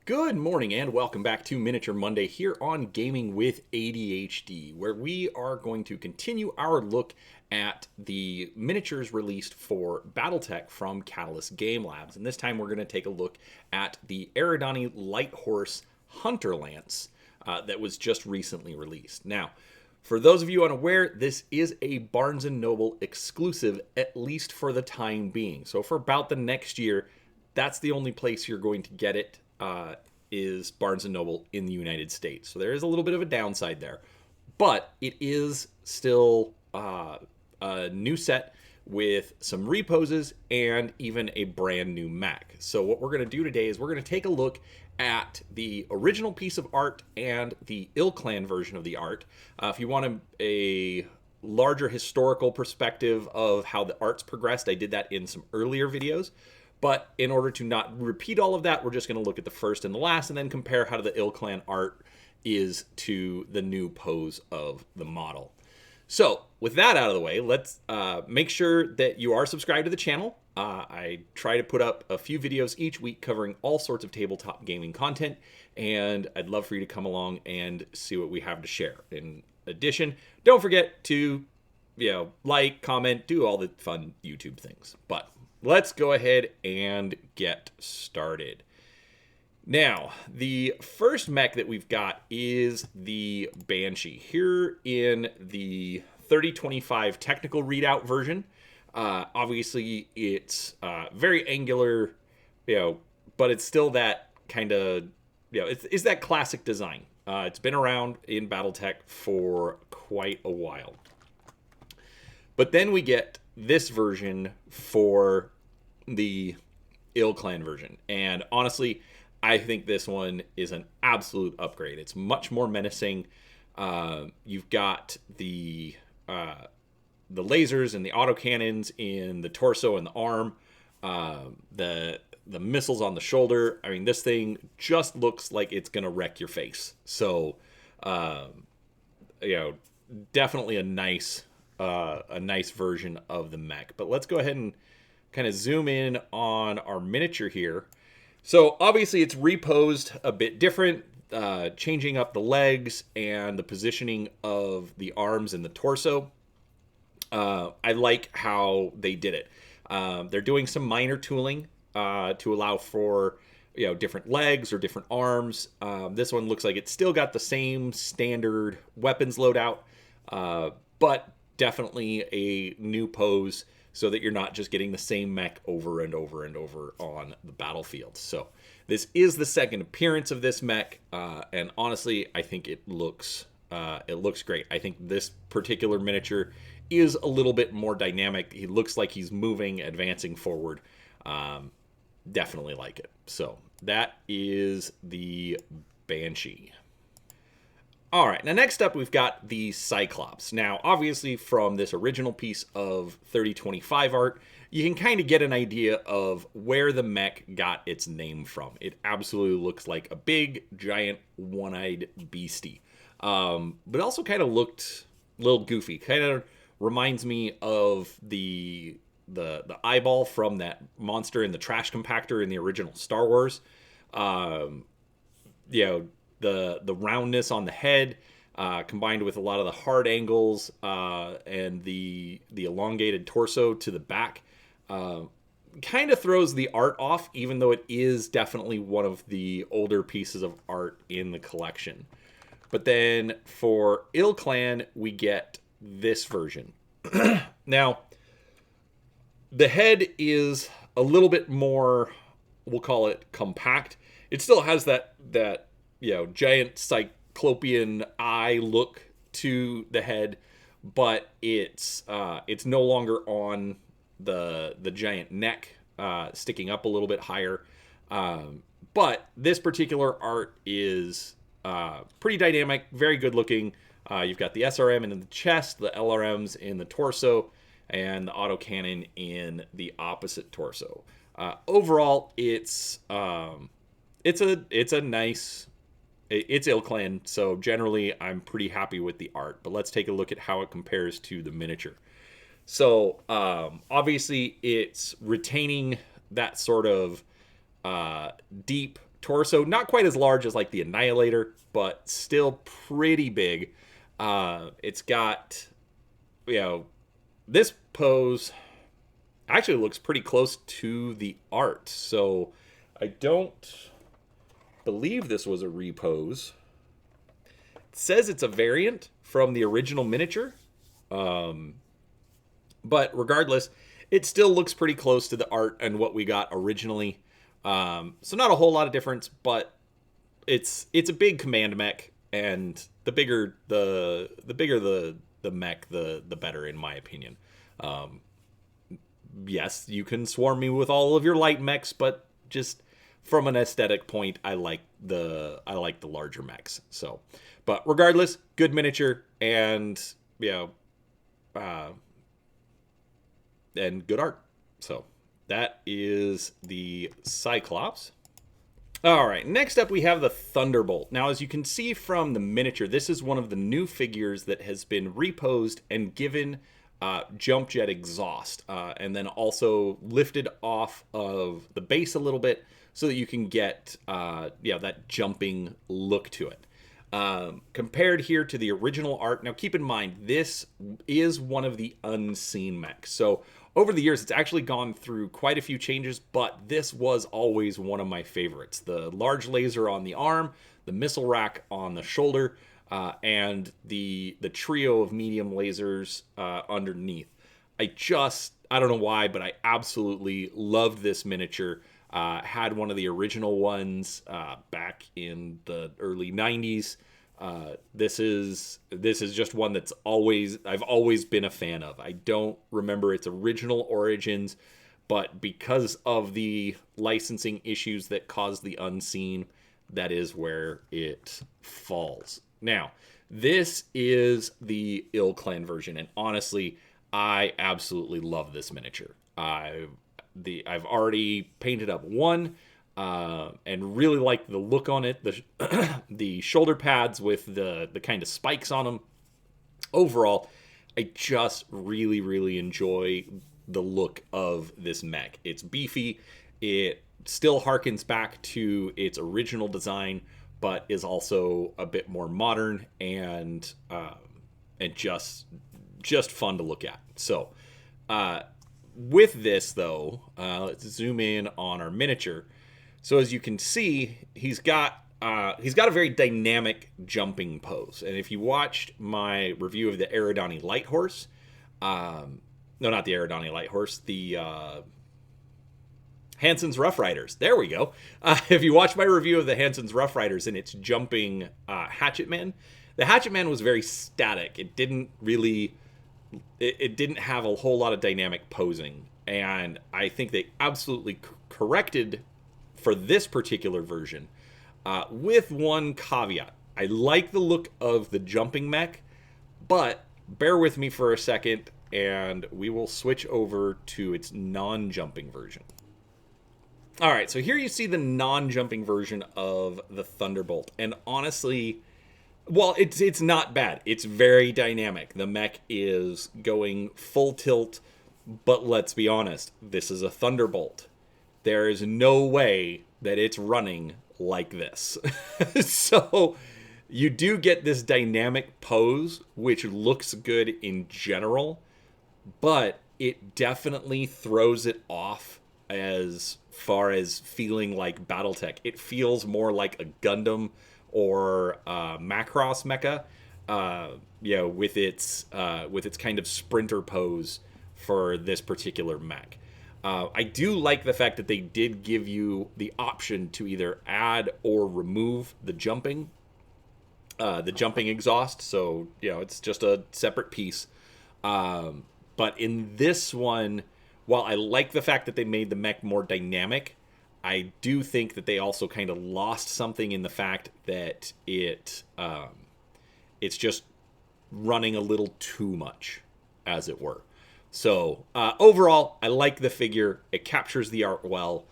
Good morning and welcome back to Miniature Monday here on Gaming with ADHD, where we are going to continue our look at the miniatures released for Battletech from Catalyst Game Labs. And this time we're going to take a look at the Eridani Light Horse Hunter Lance that was just recently released. Now, for those of you unaware, this is a Barnes & Noble exclusive, at least for the time being. So for about the next year, that's the only place you're going to get it. Is Barnes & Noble in the United States. So there is a little bit of a downside there. But it is still a new set with some reposes and even a brand new mech. So what we're going to do today is we're going to take a look at the original piece of art and the ilClan version of the art. If you want a larger historical perspective of how the art's progressed, I did that in some earlier videos. But in order to not repeat all of that, we're just going to look at the first and the last and then compare how the ilClan art is to the new pose of the model. So with that out of the way, let's make sure that you are subscribed to the channel. I try to put up a few videos each week covering all sorts of tabletop gaming content, and I'd love for you to come along and see what we have to share. In addition, don't forget to like, comment, do all the fun YouTube things. But let's go ahead and get started. Now, the first mech that we've got is the Banshee. Here in the 3025 Technical Readout version. Obviously, it's very angular, but it's still that kind of, it's that classic design. It's been around in Battletech for quite a while. But then we get this version for the ilClan version, and honestly I think this one is an absolute upgrade. It's much more menacing. You've got the lasers and the autocannons in the torso and the arm, the missiles on the shoulder. I mean, this thing just looks like it's gonna wreck your face. So definitely a nice version of the mech. But let's go ahead and kind of zoom in on our miniature here. So obviously it's reposed a bit different, changing up the legs and the positioning of the arms and the torso. I like how they did it. They're doing some minor tooling to allow for different legs or different arms. This one looks like it's still got the same standard weapons loadout, but definitely a new pose, so that you're not just getting the same mech over and over and over on the battlefield. So this is the second appearance of this mech, and honestly, I think it looks great. I think this particular miniature is a little bit more dynamic. He looks like he's moving, advancing forward. Definitely like it. So that is the Banshee. All right, now next up we've got the Cyclops. Now, obviously from this original piece of 3025 art, you can kind of get an idea of where the mech got its name from. It absolutely looks like a big, giant, one-eyed beastie. But also kind of looked a little goofy. Kind of reminds me of the eyeball from that monster in the trash compactor in the original Star Wars. The roundness on the head, combined with a lot of the hard angles and the elongated torso to the back, kind of throws the art off, even though it is definitely one of the older pieces of art in the collection. But then for ilClan, we get this version. Now, the head is a little bit more, we'll call it compact. It still has that giant cyclopean eye look to the head, but it's no longer on the giant neck, sticking up a little bit higher. But this particular art is pretty dynamic, very good looking. You've got the SRM in the chest, the LRMs in the torso, and the autocannon in the opposite torso. Overall, it's a nice. It's ilClan, so generally I'm pretty happy with the art. But let's take a look at how it compares to the miniature. So obviously it's retaining that sort of deep torso. Not quite as large as like the Annihilator, but still pretty big. It's got, you know, this pose actually looks pretty close to the art. So I don't believe this was a repose. It says it's a variant from the original miniature. But regardless, it still looks pretty close to the art and what we got originally. So not a whole lot of difference, but it's a big command mech, and the bigger the mech, the better, in my opinion. Yes, you can swarm me with all of your light mechs, but just from an aesthetic point, I like the larger mechs. So, but regardless, good miniature, and and good art. So that is the Cyclops. All right, next up we have the Thunderbolt. Now, as you can see from the miniature, this is one of the new figures that has been reposed and given jump jet exhaust, and then also lifted off of the base a little bit so that you can get that jumping look to it. Compared here to the original art, now keep in mind, this is one of the unseen mechs. So over the years, it's actually gone through quite a few changes, but this was always one of my favorites. The large laser on the arm, the missile rack on the shoulder, and the trio of medium lasers underneath. I don't know why, but I absolutely loved this miniature. Had one of the original ones back in the early 90s. This is just one that's I've always been a fan of. I don't remember its original origins, but because of the licensing issues that caused the unseen, that is where it falls. Now, this is the ilClan version, and honestly, I absolutely love this miniature. I've already painted up one, and really like the look on it. The shoulder pads with the kind of spikes on them. Overall, I just really, really enjoy the look of this mech. It's beefy. It still harkens back to its original design, but is also a bit more modern and just fun to look at. So, with this though, let's zoom in on our miniature. So as you can see, he's got a very dynamic jumping pose. And if you watched my review of the Eridani Light Horse, no, not the Eridani Light Horse, the Hansen's Rough Riders. There we go. If you watch my review of the Hansen's Rough Riders and its jumping Hatchet Man, the Hatchet Man was very static. It didn't really, it didn't have a whole lot of dynamic posing. And I think they absolutely corrected for this particular version, with one caveat. I like the look of the jumping mech, but bear with me for a second and we will switch over to its non-jumping version. All right, so here you see the non-jumping version of the Thunderbolt, and honestly, well, it's not bad. It's very dynamic. The mech is going full tilt, but let's be honest, this is a Thunderbolt. There is no way that it's running like this. So you do get this dynamic pose, which looks good in general, but it definitely throws it off as far as feeling like Battletech. It feels more like a Gundam or Macross mecha, with its kind of sprinter pose for this particular mech. I do like the fact that they did give you the option to either add or remove the jumping exhaust. So, it's just a separate piece. But in this one, while I like the fact that they made the mech more dynamic, I do think that they also kind of lost something in the fact that it's just running a little too much, as it were. So, overall, I like the figure. It captures the art well.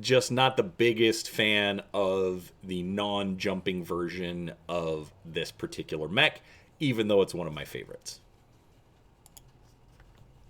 Just not the biggest fan of the non-jumping version of this particular mech, even though it's one of my favorites.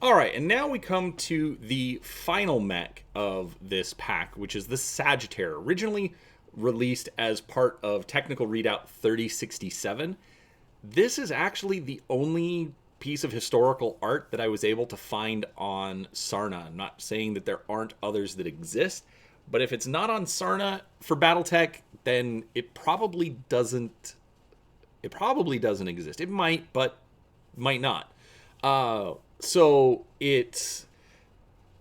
All right, and now we come to the final mech of this pack, which is the Saggitaire, originally released as part of Technical Readout 3067. This is actually the only piece of historical art that I was able to find on Sarna. I'm not saying that there aren't others that exist, but if it's not on Sarna for Battletech, then it probably doesn't. It probably doesn't exist. It might, but might not. So it's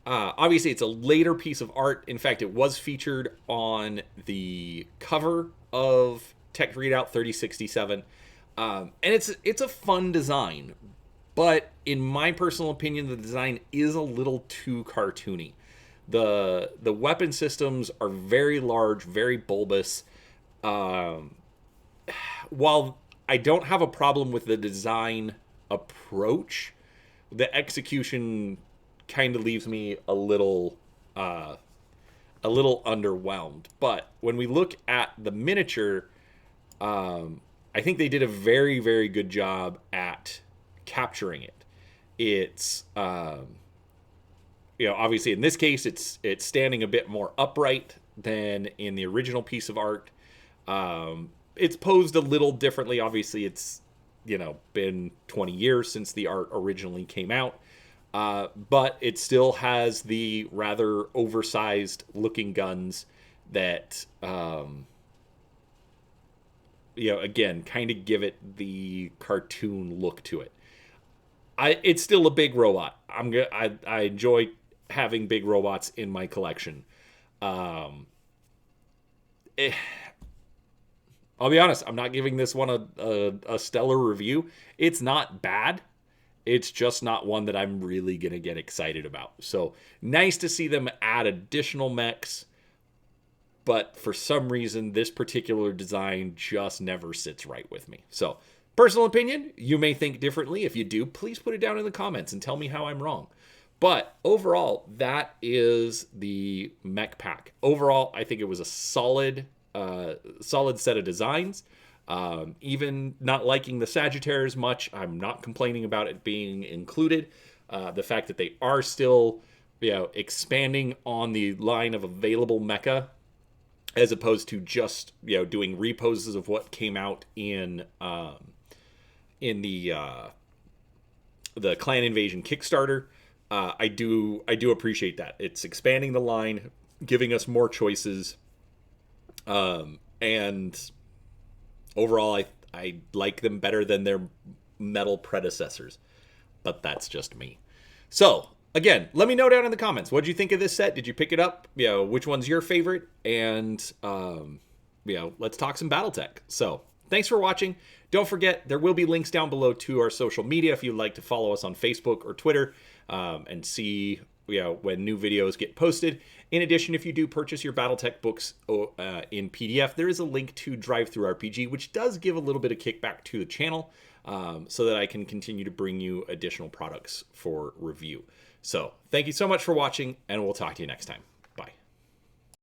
obviously it's a later piece of art. In fact, it was featured on the cover of Tech Readout 3067, and it's a fun design. But in my personal opinion, the design is a little too cartoony. The weapon systems are very large, very bulbous. While I don't have a problem with the design approach, the execution kind of leaves me a little underwhelmed. But when we look at the miniature, I think they did a very, very good job at capturing it. It's obviously in this case it's standing a bit more upright than in the original piece of art. It's posed a little differently. Obviously it's been 20 years since the art originally came out, but it still has the rather oversized looking guns that again kind of give it the cartoon look to it. It's still a big robot. I enjoy having big robots in my collection. I'll be honest, I'm not giving this one a stellar review. It's not bad. It's just not one that I'm really going to get excited about. So nice to see them add additional mechs, but for some reason, this particular design just never sits right with me. So personal opinion, you may think differently. If you do, please put it down in the comments and tell me how I'm wrong. But overall, that is the mech pack. Overall, I think it was a solid set of designs. Even not liking the Saggitaire as much, I'm not complaining about it being included. The fact that they are still, expanding on the line of available mecha, as opposed to just doing reposes of what came out in the Clan Invasion Kickstarter. I do appreciate that. It's expanding the line, giving us more choices. And overall, I like them better than their metal predecessors, but that's just me. So again, let me know down in the comments, what did you think of this set? Did you pick it up? Which one's your favorite? And let's talk some Battletech. So thanks for watching. Don't forget, there will be links down below to our social media if you'd like to follow us on Facebook or Twitter, and see when new videos get posted. In addition, if you do purchase your Battletech books in PDF, there is a link to DriveThruRPG, which does give a little bit of kickback to the channel, so that I can continue to bring you additional products for review. So thank you so much for watching, and we'll talk to you next time.